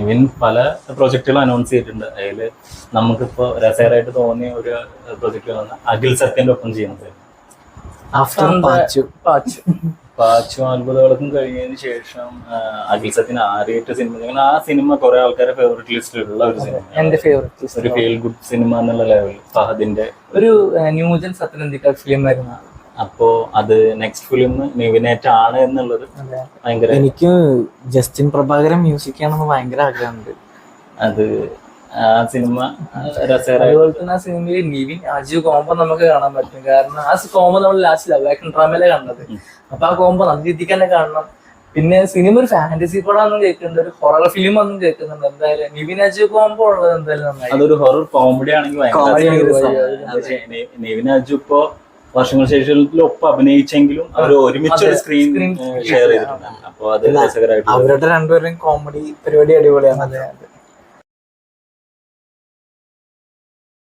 നിവിൻ പല പ്രൊജക്ടുകൾ അനൗൺസ് ചെയ്തിട്ടുണ്ട്. അതിൽ നമുക്കിപ്പോ രസകരമായിട്ട് തോന്നിയ ഒരു പ്രൊജക്ട് വന്ന അഖിൽ സത്യന്റെ ഒപ്പം ചെയ്യുന്നത് പാച്ചും അത്ഭുതങ്ങൾക്കും കഴിഞ്ഞതിന് ശേഷം അഖിൽ സത്യൻ ആദ്യമായിട്ട് സിനിമ, ആ സിനിമ കുറെ ആൾക്കാരെ ഫേവറേറ്റ് ലിസ്റ്റിലുള്ള ഒരു സിനിമ, എന്റെ ഫേവറേറ്റ് ഒരു ഫീൽ ഗുഡ് സിനിമ എന്നുള്ള ലെവൽ. ഫഹദിന്റെ ഒരു ന്യൂജൻ സത്യനന്ദിക്ക ഫിലിം ആയിരുന്നു. അപ്പോ അത് നെക്സ്റ്റ് ഫിലിം നിവിനേറ്റാണ് എന്നുള്ളത് ഭയങ്കര. എനിക്ക് ജസ്റ്റിൻ പ്രഭാകരൻ മ്യൂസിക് ആണെന്ന് ഭയങ്കര ആഗ്രഹമുണ്ട്. അത് ആ സിനിമ രസകരമായി. അതുപോലെ തന്നെ ആ സിനിമയിൽ നിവിൻ അജു കോംബോ നമുക്ക് കാണാൻ പറ്റും. കാരണം ആ കോംബോ നമ്മൾ ലാസ്റ്റ് ലവ് ആക്ഷൻ ഡ്രാമയിലെ കണ്ടത്. അപ്പൊ ആ കോംബോ നല്ല രീതിക്ക് തന്നെ കാണണം. പിന്നെ സിനിമ ഒരു ഫാന്റസി പടമൊന്നും കേൾക്കുന്നുണ്ട്, ഒരു ഹൊറർ ഫിലിം ഒന്നും കേൾക്കുന്നുണ്ട്. എന്തായാലും നിവിൻ അജു കോംബോ ഉള്ളത് എന്തായാലും നന്നായി. അതൊരു ഹൊറർ കോമഡി ആണെങ്കിൽ നിവിൻ അജു ഇപ്പോ വർഷങ്ങൾ ശേഷം ഒപ്പം അഭിനയിച്ചെങ്കിലും അവർ ഒരുമിച്ചൊരു സ്ക്രീൻ ഷെയർ ചെയ്തിട്ടുണ്ട്. അപ്പൊ അത് രസകരമായിട്ട് അവരുടെ രണ്ടുപേരുടെയും കോമഡി പരിപാടി അടിപൊളിയാണ്.